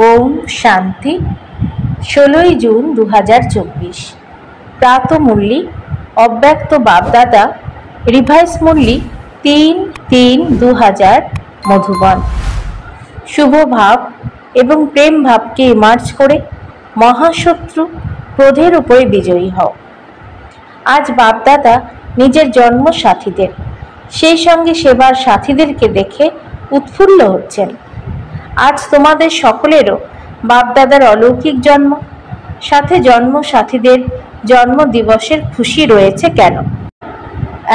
ওম শান্তি। 16ই জুন 2024। প্রাত মুরলি অব্যক্ত বাপদাদা রিভাইস মুরলি 3-3-2000 মধুবন। শুভ ভাব এবং প্রেম ভাবকে ইমার্জ করে মহাশত্রু ক্রোধের উপরে বিজয়ী হও। আজ বাপদাদা নিজের জন্ম সাথীদের, সেই সঙ্গে সেবার সাথীদেরকে দেখে উৎফুল্ল হচ্ছেন। আজ তোমাদের সকলেরও বাপদাদার অলৌকিক জন্ম, সাথে জন্ম সাথীদের জন্ম দিবসের খুশি রয়েছে কেন?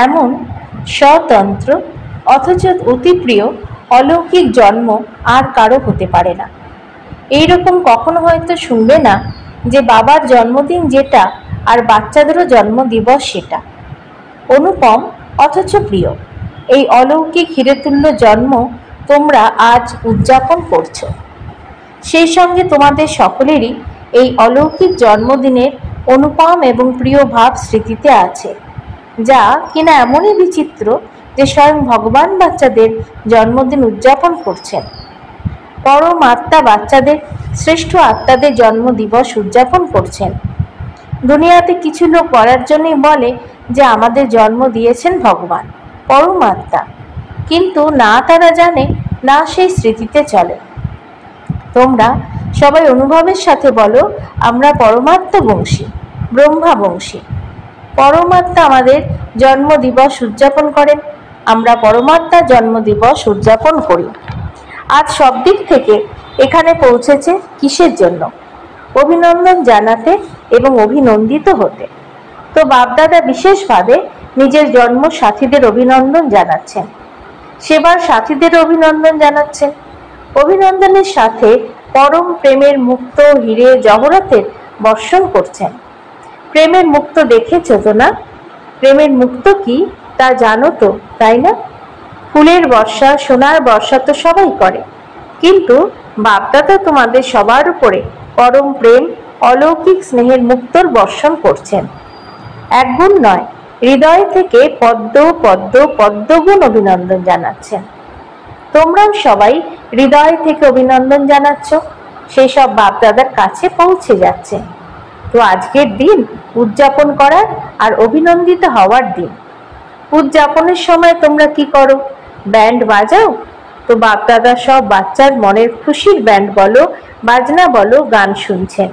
এমন স্বতন্ত্র অথচ অতি প্রিয় অলৌকিক জন্ম আর কারো হতে পারে না। এইরকম কখনো হয়তো শুনবে না যে বাবার জন্মদিন যেটা আর বাচ্চাদেরও জন্মদিবস সেটা। অনুপম অথচ প্রিয় এই অলৌকিক হিরেতুল্য জন্ম তোমরা আজ উদযাপন করছো। সেই সঙ্গে তোমাদের সকলেরই এই অলৌকিক জন্মদিনের অনুপম এবং প্রিয় ভাব স্মৃতিতে আছে, যা কিনা এমনই বিচিত্র যে স্বয়ং ভগবান বাচ্চাদের জন্মদিন উদযাপন করছেন। পরম আত্মা বাচ্চাদের শ্রেষ্ঠ আত্মাদের জন্মদিবস উদযাপন করছেন। দুনিয়াতে কিছু লোক বলার জন্যই বলে যে আমাদের জন্ম দিয়েছেন ভগবান, পরম আত্মা, কিন্তু না তারা জানে, না সেই স্মৃতিতে চলে। তোমরা সবাই অনুভবের সাথে বলো, আমরা পরমাত্মা বংশী, ব্রহ্মা বংশী। পরমাত্মা আমাদের জন্মদিবস উদযাপন করেন, আমরা পরমাত্মার জন্মদিবস উদযাপন করি। আজ সব দিক থেকে এখানে পৌঁছেছে কিসের জন্য? অভিনন্দন জানাতে এবং অভিনন্দিত হতে। তো বাপদাদা বিশেষভাবে নিজের জন্ম সাথীদের অভিনন্দন জানাচ্ছেন, সেবার সাথীদের অভিনন্দন জানাচ্ছেন। অভিনন্দনের সাথে পরম প্রেমের মুক্ত হিরে জহরতের বর্ষণ করছেন। প্রেমের মুক্ত দেখেছ তো না? প্রেমের মুক্ত কি তা জানো তো, তাই না? ফুলের বর্ষা, সোনার বর্ষা তো সবাই করে, কিন্তু বাপদাদা তোমাদের সবার উপরে পরম প্রেম, অলৌকিক স্নেহের মুক্তর বর্ষণ করছেন। একগুণ নয়, হৃদয় থেকে পদ্ম পদ্ম পদ্মগুণ অভিনন্দন জানাচ্ছেন। তোমরাও সবাই হৃদয় থেকে অভিনন্দন জানাচ্ছ, সেই সব বাপদাদার কাছে পৌঁছে যাচ্ছে। তো আজকের দিন উদযাপন করার আর অভিনন্দিত হওয়ার দিন। উদযাপনের সময় তোমরা কি করো? ব্যান্ড বাজাও। তো বাপদাদা সব বাচ্চার মনের খুশির ব্যান্ড বলো, বাজনা বলো, গান শুনছেন।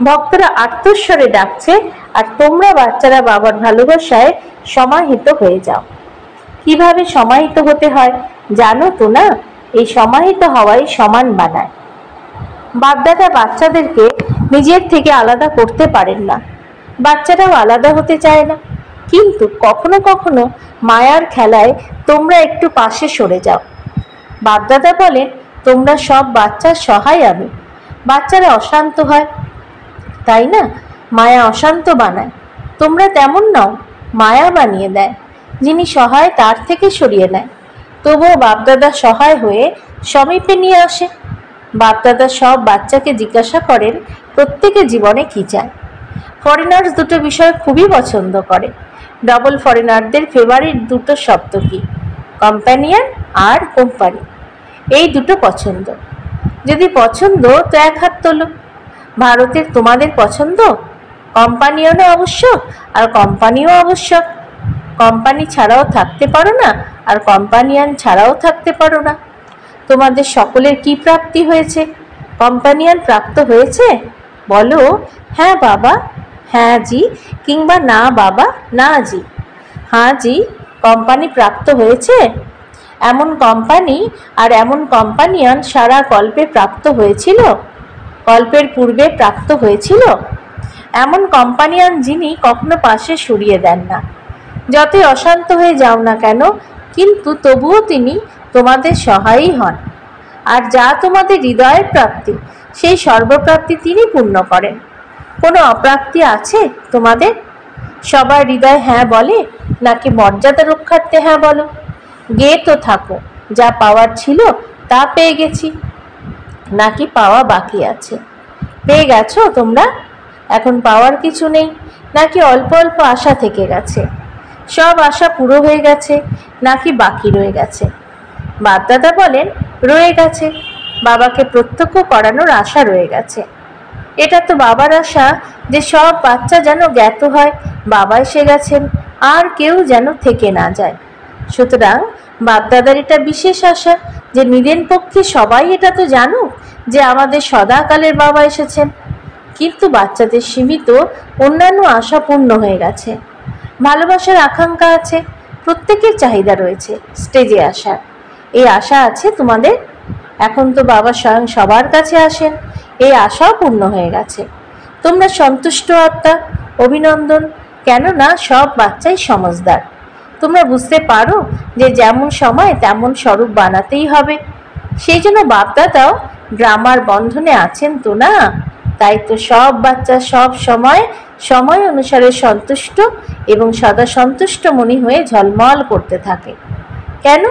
ভক্তরা আর্তস্বরে ডাকছে, আর তোমরা বাচ্চারা বাবার ভালোবাসায় সমাহিত হয়ে যাও। কিভাবে সমাহিত হতে হয় জানো তো না? এই সমাহিত হওয়াই সমান বানায়। বাপদাদা বাচ্চাদেরকে নিজের থেকে আলাদা করতে পারেন না, বাচ্চারাও আলাদা হতে চায় না, কিন্তু কখনো কখনো মায়ার খেলায় তোমরা একটু পাশে সরে যাও। বাপদাদা বলেন, তোমরা সব বাচ্চার সহায় আমি। বাচ্চারা অশান্ত হয়, তাই না? মায়া অশান্ত বানায়। তোমরা তেমন নও, মায়া বানিয়ে দেয়। যিনি সহায় তার থেকে সরিয়ে নেয়, তবুও বাপদাদা সহায় হয়ে সমীপে নিয়ে আসে। বাপদাদা সব বাচ্চাকে জিজ্ঞাসা করেন প্রত্যেকে জীবনে কি চায়। ফরেনার্স দুটো বিষয় খুবই পছন্দ করে। ডবল ফরেনারদের ফেভারিট দুটো শব্দ কি? কম্প্যানিয়ন আর কোম্পানি। এই দুটো পছন্দ। যদি পছন্দ তো এক হাত তোলো। ভারতের তোমাদের পছন্দ? কোম্পানিয়নও আবশ্যক আর কোম্পানিও আবশ্যক। কোম্পানি ছাড়াও থাকতে পারো না, আর কোম্পানিয়ান ছাড়াও থাকতে পারো না। তোমাদের সকলের কি প্রাপ্তি হয়েছে? কোম্পানিয়ান প্রাপ্ত হয়েছে? বলো হ্যাঁ বাবা, হ্যাঁ জি, কিংবা না বাবা, না জি। হ্যাঁ জি, কোম্পানি প্রাপ্ত হয়েছে। এমন কোম্পানি আর এমন কোম্পানিয়ান সারা কল্পে প্রাপ্ত হয়েছিল, কল্পের পূর্বে প্রাপ্ত হয়েছিল। এমন কোম্পানিয়ান যিনি কখনো পাশে সরিয়ে দেন না, যতই অশান্ত হয়ে যাও না কেন, কিন্তু তবুও তিনি তোমাদের সহায়ই হন। আর যা তোমাদের হৃদয়ের প্রাপ্তি, সেই সর্বপ্রাপ্তি তিনি পূর্ণ করেন। কোনো অপ্রাপ্তি আছে তোমাদের? সবার হৃদয় হ্যাঁ বলে, নাকি মর্যাদা রক্ষার্থে হ্যাঁ বলো? গেয়ে তো থাকো, যা পাওয়ার ছিল তা পেয়ে গেছি, নাকি পাওয়া বাকি আছে? পেয়ে গেছো তোমরা? এখন পাওয়ার কিছু নেই, নাকি অল্প অল্প আশা থেকে গেছে? সব আশা পুরো হয়ে গেছে, নাকি বাকি রয়ে গেছে? বাপদাদা বলেন রয়ে গেছে। বাবাকে প্রত্যক্ষ করানোর আশা রয়ে গেছে। এটা তো বাবার আশা যে সব বাচ্চা যেন জ্ঞাত হয় বাবা এসে গেছেন, আর কেউ যেন থেকে না যায়। সুতরাং বাপদাদার এটা বিশেষ আশা যে নিদেন পক্ষে সবাই এটা তো জানুক যে আমাদের সদাকালের বাবা এসেছেন। কিন্তু বাচ্চাদের সীমিত অন্যান্য আশা পূর্ণ হয়ে গেছে। ভালোবাসার আকাঙ্ক্ষা আছে, প্রত্যেকের চাহিদা রয়েছে স্টেজে আসার। এই আশা আছে তোমাদের। এখন তো বাবা স্বয়ং সবার কাছে আসেন, এই আশাও পূর্ণ হয়ে গেছে। তোমরা সন্তুষ্ট আত্মা, অভিনন্দন। কেননা সব বাচ্চাই সমজদার। তোমরা বুঝতে পারো যে যেমন সময় তেমন স্বরূপ বানাতেই হবে। সেই জন্য বাপদাদাও ড্রামার বন্ধনে আছেন তো না। তাই তো সব বাচ্চা সব সময় সময় অনুসারে সন্তুষ্ট এবং সদা সন্তুষ্ট মনি হয়ে ঝলমল করতে থাকে। কেন?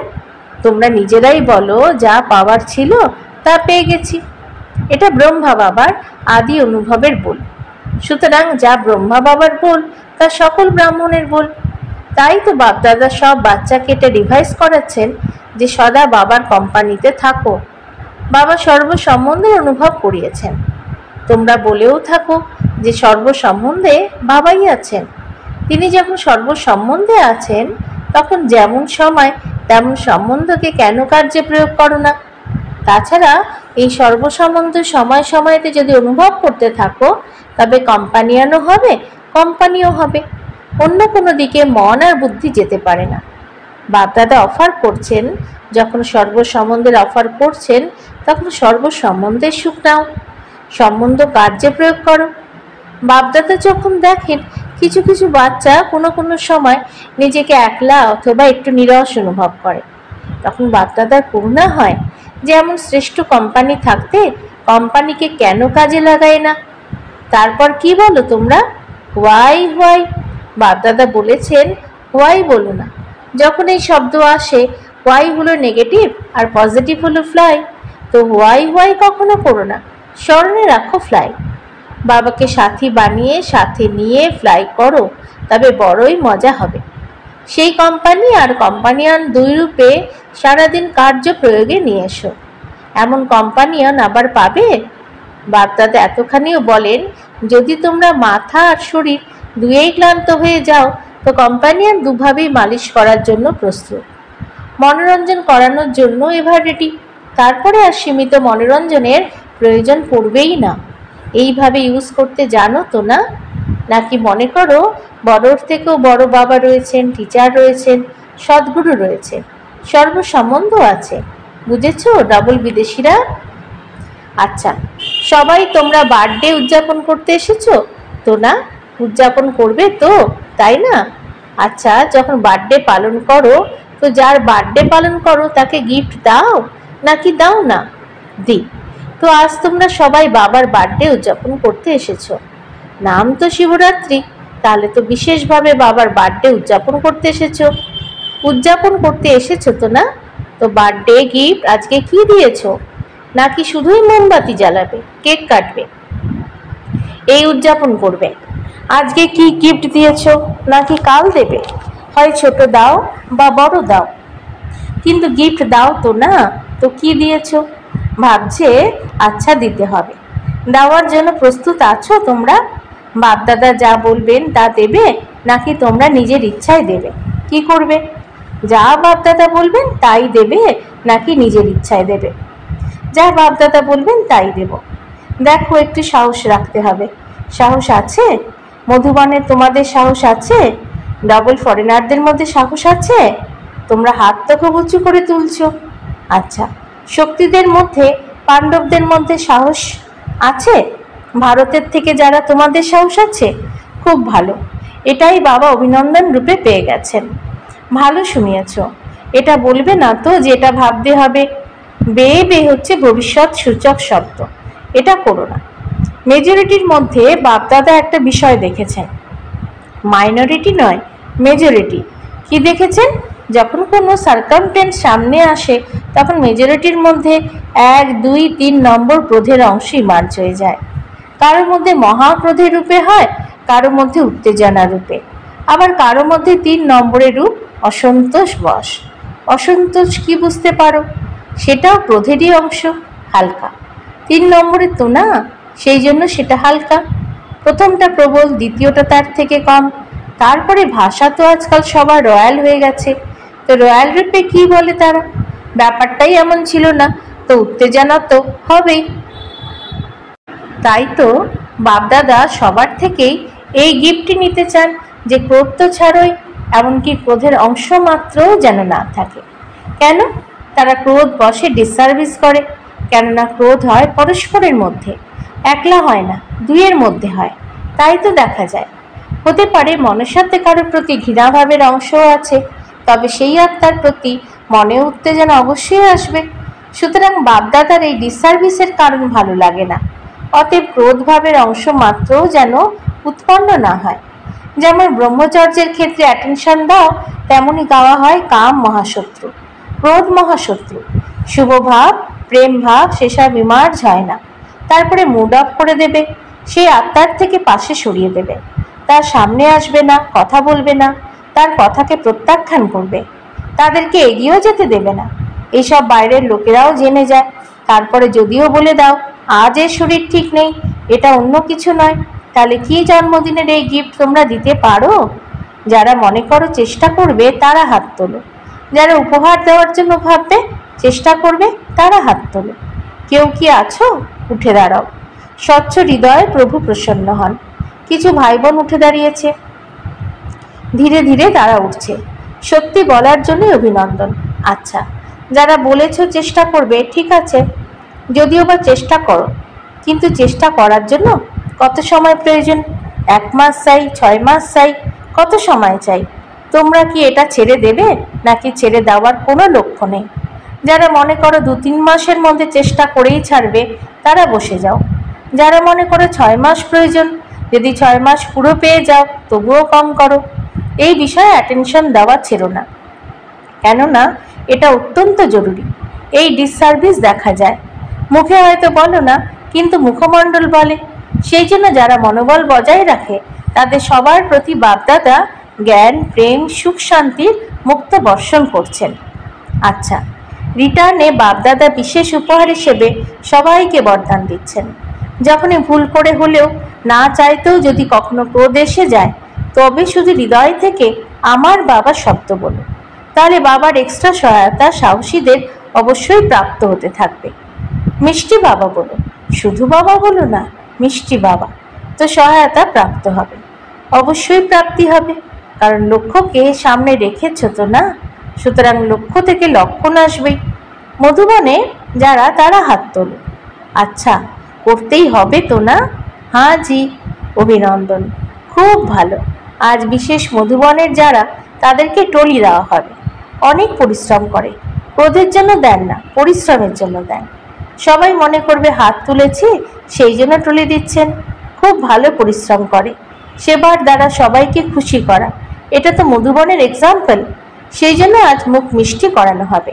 তোমরা নিজেরাই বলো, যা পাওয়ার ছিল তা পেয়ে গেছি। এটা ব্রহ্মা বাবার আদি অনুভবের বল। সুতরাং যা ব্রহ্মা বাবার বল তা সকল ব্রাহ্মণের বল। তাই তো বাপদাদা সব বাচ্চাকে এটা রিভাইজ করাচ্ছেন যে সদা বাবার কোম্পানিতে থাকো। বাবা সর্ব সম্বন্ধের অনুভব করিয়েছেন। তোমরা বলেও থাকো যে সর্ব সম্বন্ধে বাবাই আছেন। তিনি যখন সর্ব সম্বন্ধে আছেন তখন যেমন সময় তেমন সম্বন্ধকে কেন কার্যে প্রয়োগ করো না? তাছাড়া এই সর্বসম্বন্ধ সময় সময়তে যদি অনুভব করতে থাকো তবে কোম্পানিয়ানও হবে, কোম্পানিও হবে। অন্য কোনো দিকে মন আর বুদ্ধি যেতে পারে না। বাপদাদা অফার করছেন, যখন সর্বসম্বন্ধের অফার করছেন তখন সর্বসম্বন্ধের সুখ নাও, সম্বন্ধ কার্যে প্রয়োগ করো। বাপদাদা যখন দেখেন কিছু কিছু বাচ্চা কোনো কোনো সময় নিজেকে একলা অথবা একটু নিরস অনুভব করে, তখন বাপদাদার করুণা হয় যে এমন শ্রেষ্ঠ কোম্পানি থাকতে কোম্পানিকে কেন কাজে লাগায় না। তারপর কি বলো তোমরা? Why why. বাপদাদা বলেছেন হোয়াই বলো না। যখন এই শব্দ আসে, হোয়াই হলো নেগেটিভ আর পজিটিভ হলো ফ্লাই, তো হোয়াই হোয়াই কখনো করো না, স্মরণে রাখো ফ্লাই। বাবাকে সাথী বানিয়ে সাথে নিয়ে ফ্লাই করো, তবে বড়ই মজা হবে। সেই কোম্পানি আর কোম্পানিয়ান দুই রূপে সারাদিন কার্য প্রয়োগে নিয়ে এসো। এমন কোম্পানিয়ান আবার পাবে? বাপদাদা এতখানিও বলেন, যদি তোমরা মাথা আর শরীর দুয়েই ক্লান্ত হয়ে যাও তো কোম্পানিয়ান দুভাবেই মালিশ করার জন্য প্রস্তুত। মনোরঞ্জন করানোর জন্য এবার রেডি। তারপরে আর সীমিত মনোরঞ্জনের প্রয়োজন পড়বেই না। এইভাবে ইউজ করতে জানো তো না? নাকি মনে করো বড়োর থেকেও বড় বাবা রয়েছেন, টিচার রয়েছেন, সদ্গুরু রয়েছে, সর্বসম্বন্ধ আছে। বুঝেছো ডবল বিদেশিরা? আচ্ছা, সবাই তোমরা বার্থডে উদযাপন করতে এসেছো তো না? উদযাপন করবে তো, তাই না? আচ্ছা, যখন বার্থডে পালন করো তো যার বার্থডে পালন করো তাকে গিফট দাও নাকি দাও না? দিই। তো আজ তোমরা সবাই বাবার বার্থডে উদযাপন করতে এসেছো। নাম তো শিবরাত্রি, তাহলে তো বিশেষভাবে বাবার বার্থডে উদযাপন করতে এসেছো। উদযাপন করতে এসেছো তো না? তো বার্থডে গিফট আজকে কি দিয়েছো? নাকি শুধুই মোমবাতি জ্বালাবে, কেক কাটবে, এই উদযাপন করবে? আজকে কি গিফট দিয়েছো নাকি কাল দেবে? হয় ছোট দাও বা বড় দাও, কিন্তু গিফট দাও তো না। তো কি দিয়েছো? ভাবছে আচ্ছা দিতে হবে। দেওয়ার জন্য প্রস্তুত আছো তোমরা? বাপদাদা যা বলবেন তা দেবে নাকি তোমরা নিজের ইচ্ছায় দেবে? কি করবে? যা বাপদাদা বলবেন তাই দেবে নাকি নিজের ইচ্ছায় দেবে? যা বাপদাদা বলবেন তাই দেব। দেখো, একটু সাহস রাখতে হবে। সাহস আছে? মধুবনে তোমাদের সাহস আছে? ডবল ফরেনারদের মধ্যে সাহস আছে? তোমরা হাত তো খুব উঁচু করে তুলছো। আচ্ছা, শক্তিদের মধ্যে, পাণ্ডবদের মধ্যে সাহস আছে? ভারতের থেকে যারা তোমাদের সাহস আছে? খুব ভালো। এটাই বাবা অভিনন্দন রূপে পেয়ে গেছেন। ভালো শুনিয়েছ। এটা বলবে না তো যে এটা ভাবতে হবে। বে বে হচ্ছে ভবিষ্যৎ সূচক শব্দ, এটা করো না। মেজরিটির মধ্যে বাপদাদা একটা বিষয় দেখেছেন, মাইনরিটি নয়, মেজরিটি। কি দেখেছেন? যখন কোনো সার্কামটেন্স সামনে আসে তখন মেজরিটির মধ্যে 1, 2, 3 নম্বর ক্রোধের অংশই মার্জ হয়ে যায়। কারোর মধ্যে মহাক্রোধের রূপে হয়, কারোর মধ্যে উত্তেজনা রূপে, আবার কারোর মধ্যে 3 নম্বরের রূপ অসন্তোষ বশ। অসন্তোষ কি বুঝতে পারো? সেটাও ক্রোধেরই অংশ। হালকা। 3 নম্বরের তো না, সেই জন্য সেটা হালকা। প্রথমটা প্রবল, দ্বিতীয়টা তার থেকে কম। তারপরে ভাষা তো আজকাল সবার রয়্যাল হয়ে গেছে, তো রয়্যাল রূপে কি বলে তারা? ব্যাপারটাই এমন ছিল না, তো উত্তেজনা তো হবেই। তাই তো বাপদাদা সবার থেকেই এই গিফটটি নিতে চান যে ক্রোধ তো ছাড়োই, এমনকি ক্রোধের অংশ মাত্রও যেন না থাকে। কেন? তারা ক্রোধ বশে ডিসসার্ভিস করে। কেননা ক্রোধ হয় পরস্পরের মধ্যে, একলা হয় না, দুইয়ের মধ্যে হয়। তাই তো দেখা যায়। হতে পারে মনুষ্যত্বে কারোর প্রতি ঘৃণাভাবের অংশও আছে, তবে সেই আত্মার প্রতি মনে উত্তেজনা অবশ্যই আসবে। সুতরাং বাপদাদার এই ডিসসার্ভিসের কারণ ভালো লাগে না। অতএব ক্রোধভাবের অংশ মাত্রও যেন উৎপন্ন না হয়। যেমন ব্রহ্মচর্যের ক্ষেত্রে অ্যাটেনশন দাও, তেমনি গাওয়া হয় কাম মহাশত্রু, ক্রোধ মহাশত্রু। শুভ ভাব, প্রেম ভাব সেসব ইমার্জ হয় না। তারপরে মুড অফ করে দেবে, সেই আত্মার থেকে পাশে সরিয়ে দেবে, তার সামনে আসবে না, কথা বলবে না, তার কথাকে প্রত্যাখ্যান করবে, তাদেরকে এগিয়েও যেতে দেবে না। এইসব বাইরের লোকেরাও জেনে যায়। তারপরে যদিও বলে দাও আজ এর শরীর ঠিক নেই, এটা অন্য কিছু নয়, তাহলে কি জন্মদিনের এই গিফট তোমরা দিতে পারো? যারা মনে করো চেষ্টা করবে তারা হাত তোলো। যারা উপহার দেওয়ার জন্য ভাববে, চেষ্টা করবে, তারা হাত তোলো। কেউ কি আছো? উঠে দাঁড়াও। স্বচ্ছ হৃদয়ে প্রভু প্রসন্ন হন। কিছু ভাই বোন উঠে দাঁড়িয়েছে, ধীরে ধীরে তারা উঠছে। সত্যি বলার জন্যই অভিনন্দন। আচ্ছা, যারা বলেছ চেষ্টা করবে, ঠিক আছে, যদিও বা চেষ্টা করো, কিন্তু চেষ্টা করার জন্য কত সময় প্রয়োজন? 1 মাস চাই, 6 মাস চাই, কত সময় চাই? তোমরা কি এটা ছেড়ে দেবে, নাকি ছেড়ে দেওয়ার কোনো লক্ষ্য নেই? যারা মনে করো 2-3 মাসের মধ্যে চেষ্টা করেই ছাড়বে, তারা বসে যাও। যারা মনে করো 6 মাস প্রয়োজন, যদি 6 মাস পুরো পেয়ে যাও তবুও কম করো। এই বিষয়ে অ্যাটেনশন দেওয়া ছেড়ো না, কেননা এটা অত্যন্ত জরুরি। এই ডিসসার্ভিস দেখা যায়, মুখে হয়তো বলো না, কিন্তু মুখমণ্ডল বলে। সেই জন্য যারা মনোবল বজায় রাখে, তাদের সবার প্রতি বাপদাদা জ্ঞান, প্রেম, সুখ, শান্তির মুক্ত বর্ষণ করছেন। আচ্ছা, রিটার্নে বাপদাদা বিশেষ উপহার হিসেবে সবাইকে বরদান দিচ্ছেন। যখনই ভুল করে হলেও, না চাইতেও যদি কখনো ক্রোধ এসে যায়, তবে শুধু হৃদয় থেকে আমার বাবা শব্দ বলো, তাহলে বাবার এক্সট্রা সহায়তা সাহসীদের অবশ্যই প্রাপ্ত হতে থাকবে। মিষ্টি বাবা বলো, শুধু বাবা বলো না, মিষ্টি বাবা, তো সহায়তা প্রাপ্ত হবে, অবশ্যই প্রাপ্তি হবে। কারণ লক্ষ্যকে সামনে রেখেছ তো না, সুতরাং লক্ষ্য থেকে লক্ষণ আসবেই। মধুবনে যারা, তারা হাত তোলো। আচ্ছা, করতেই হবে তো না? হ্যাঁ জি, অভিনন্দন, খুব ভালো। আজ বিশেষ মধুবনের যারা, তাদেরকে টলি দেওয়া হবে। অনেক পরিশ্রম করে, ক্রোধের জন্য দেন না, পরিশ্রমের জন্য দেন। সবাই মনে করবে হাত তুলেছি সেই জন্য টলি দিচ্ছেন। খুব ভালো পরিশ্রম করে, সেবার দ্বারা সবাইকে খুশি করা, এটা তো মধুবনের এক্সাম্পল। সেই জন্য আজ মুখ মিষ্টি করানো হবে।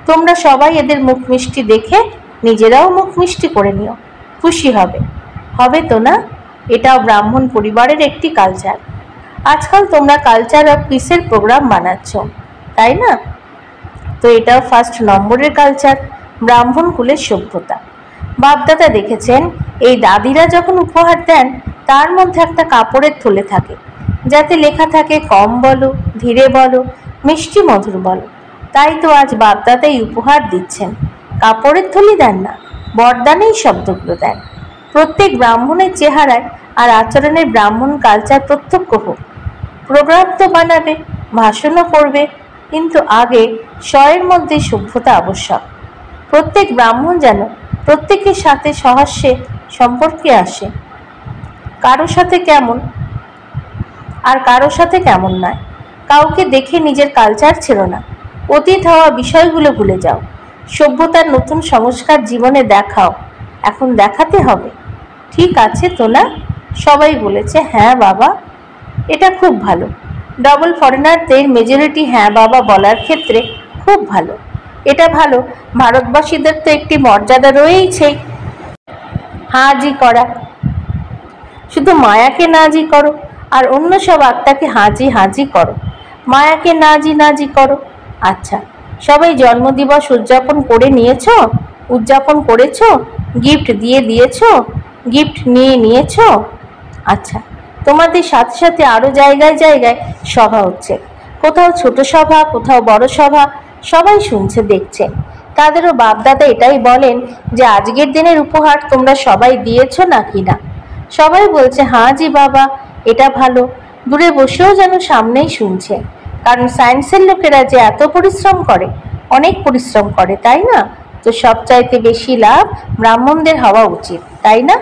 তোমরা সবাই এদের মুখ মিষ্টি দেখে নিজেরাও মুখ মিষ্টি করে নিও, খুশি হবে। হবে তো না? এটাও ব্রাহ্মণ পরিবারের একটি কালচার। আজকাল তোমরা কালচার অফ পিসের প্রোগ্রাম বানাচ্ছ, তাই না? তো এটাও 1 নম্বরের কালচার, ব্রাহ্মণ কুলের সভ্যতা। বাপদাদা দেখেছেন, এই দাদিরা যখন উপহার দেন, তার মধ্যে একটা কাপড়ের থলে থাকে, যাতে লেখা থাকে কম বলো, ধীরে বলো, মিষ্টি মধুর বলো। তাই তো আজ বাপদাদা এই উপহার দিচ্ছেন। কাপড়ের থলি দেন না, বরদানেই শব্দগুলো দেন। প্রত্যেক ব্রাহ্মণের চেহারায় আর আচরণের ব্রাহ্মণ কালচার প্রত্যক্ষ হোক। প্রোগ্রাম তো বানাবে, ভাষণও করবে, কিন্তু আগে স্বয়ের মধ্যে সভ্যতা আবশ্যক। প্রত্যেক ব্রাহ্মণ যেন প্রত্যেকের সাথে সহাস্যে সম্পর্কে আসে, কারো সাথে কেমন আর কারো সাথে কেমন নয়। কাউকে দেখে নিজের কালচার ছেড়ো না, অতীত হওয়া বিষয়গুলো ভুলে যাও। সভ্যতার নতুন সংস্কার জীবনে দেখাও, এখন দেখাতে হবে। ঠিক আছে তো না? সবাই বলেছে হ্যাঁ বাবা। এটা খুব ভালো। ডবল ফরেনারদের মেজরিটি হ্যাঁ বাবা বলার ক্ষেত্রে খুব ভালো। এটা ভালো, ভারতবাসীদের তো একটি মর্যাদা রয়েইছে, হাজি করা। শুধু মায়াকে নাজি করো, আর অন্য সব আত্মাকে হাজি হাজি করো, মায়াকে নাজি নাজি করো। আচ্ছা, সবাই জন্মদিবস উদযাপন করে নিয়েছ? উদযাপন করেছো? গিফট দিয়েছো? গিফট নিয়েছো? আচ্ছা, তোমাদের সাথে সাথে আরো জায়গায় জায়গায় সভা হচ্ছে, কোথাও ছোট সভা, কোথাও বড় সভা, সবাই শুনছে দেখছে। তাদেরও বাপদাদা এটাই বলেন যে আজকের দিনের উপহার তোমরা সবাই দিয়েছো নাকি না? সবাই বলছে হ্যাঁ জি বাবা, এটা ভালো। দূরে বসেও যেন সামনেই শুনছে, কারণ সায়েন্সের লোকেরা যে এত পরিশ্রম করে, অনেক পরিশ্রম করে, তাই না? তো সবচাইতে বেশি লাভ ব্রাহ্মণদের হওয়া উচিত, তাই না?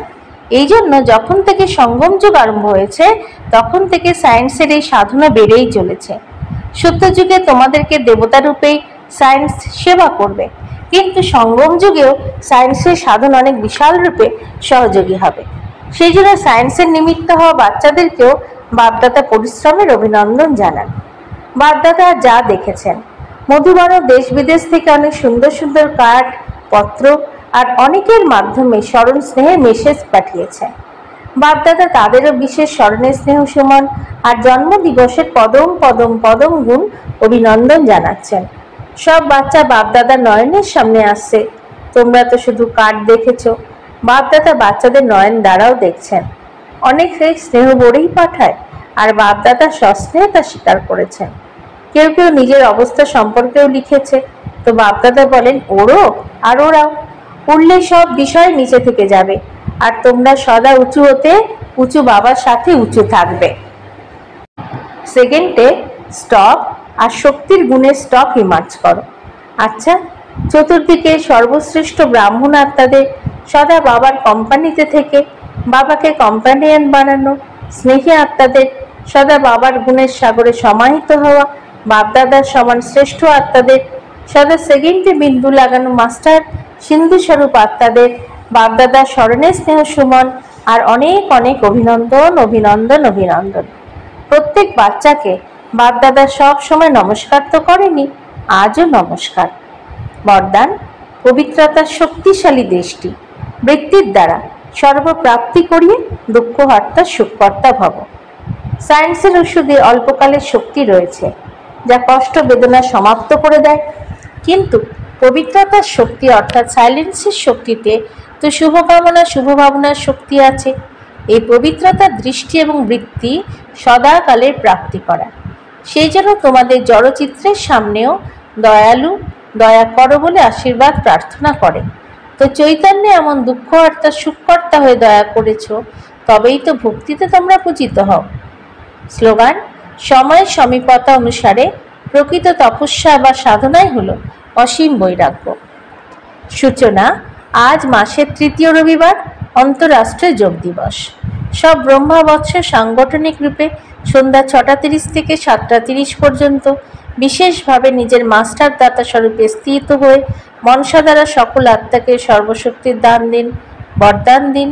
এই জন্য যখন থেকে সঙ্গম যুগ আরম্ভ হয়েছে তখন থেকে সায়েন্সের এই সাধনা বেড়েই চলেছে। সত্যযুগে তোমাদেরকে দেবতা রূপেই সায়েন্স সেবা করবে, কিন্তু সঙ্গম যুগেও সায়েন্সের সাধন অনেক বিশাল রূপে সহযোগী হবে। সেই জন্য সায়েন্সের নিমিত্ত হওয়া বাচ্চাদেরকেও বাপদাদা পরিশ্রমের অভিনন্দন জানান। বাপদাদা যা দেখেছেন, মধুবন দেশ বিদেশ থেকে অনেক সুন্দর সুন্দর কার্ড, পত্র আর অনেকের মাধ্যমে স্মরণ স্নেহের মেসেজ পাঠিয়েছে। বাপদাদা তাদেরও বিশেষ স্মরণের স্নেহ সুমন আর জন্মদিবসের পদম পদম পদম গুণ অভিনন্দন জানাচ্ছেন। সব বাচ্চা বাপদাদার নয়নের সামনে আসছে। তোমরা তো শুধু কার্ড দেখেছো, বাপদাদা বাচ্চাদের নয়ন দ্বারাও দেখছেন। অনেক স্নেহ বড়েই পাঠায়, আর বাপদাদা সস্নেহে তা স্বীকার করেছেন। কেউ কেউ নিজের অবস্থা সম্পর্কেও লিখেছে। তো বাপদাদা বলেন ওরও আর ওরাও, উঠলে সব বিষয় নিচে থেকে যাবে, আর তোমরা সদা উঁচু হতে উঁচু বাবার সাথে উঁচু থাকবে। সেকেন্ডে স্টক আর শক্তির গুণের স্টক ইমার্জ করো। আচ্ছা, চতুর্দিকে সর্বশ্রেষ্ঠ ব্রাহ্মণ আত্মাদের সদা বাবার কোম্পানিতে থেকে বাবাকে কম্প্যানিয়ন বানানো, স্নেহী আত্মাদের সদা বাবার গুণের সাগরে সমাহিত হওয়া, বাপদাদার সমান শ্রেষ্ঠ আত্মাদের সদা সেকেন্ডে বিন্দু লাগানো মাস্টার সিন্ধু স্বরূপ আত্মাদের বাপদাদার স্মরণে স্নেহ সুমন আর অনেক অনেক অভিনন্দন অভিনন্দন অভিনন্দন। প্রত্যেক বাচ্চাকে বাপদাদা সব সময় নমস্কার তো করেনি, আজও নমস্কার। বরদান, পবিত্রতার শক্তিশালী দেশটি বৃত্তির দ্বারা সর্বপ্রাপ্তি করিয়ে দুঃখ হর্তা সুখকর্তা ভব। সায়েন্সের ওষুধে অল্পকালের শক্তি রয়েছে, যা কষ্ট বেদনা সমাপ্ত করে দেয়, কিন্তু পবিত্রতার শক্তি অর্থাৎ সাইলেন্সের শক্তিতে তো শুভকামনা শুভভাবনার শক্তি আছে। এই পবিত্রতার দৃষ্টি এবং বৃত্তি সদাকালের প্রাপ্তি করা। সেই জন্য তোমাদের জড়চিত্রের সামনেও দয়ালু দয়া করো বলে আশীর্বাদ প্রার্থনা করে। তো চৈতন্যে এমন দুঃখ অর্থাৎ সুখকর্তা হয়ে দয়া করেছ, তবেই তো ভক্তিতে তোমরা পূজিত হও। স্লোগান, সময়ের সমীপতা অনুসারে প্রকৃত তপস্যা বা সাধনাই হলো অসীম বৈরাগ্য। সূচনা, আজ মাসের তৃতীয় রবিবার, অন্তরাষ্ট্রীয় যোগ দিবস। সব ব্রহ্মবৎস সাংগঠনিক রূপে সন্ধ্যা 6:30 থেকে 7:30 পর্যন্ত বিশেষভাবে নিজের মাস্টার দাতা স্বরূপে স্থিত হয়ে মনসা দ্বারা সকল আত্মাকে সর্বশক্তির দান দিন, বরদান দিন,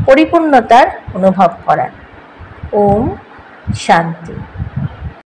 পরিপূর্ণতার অনুভব করান। ওম শান্তি।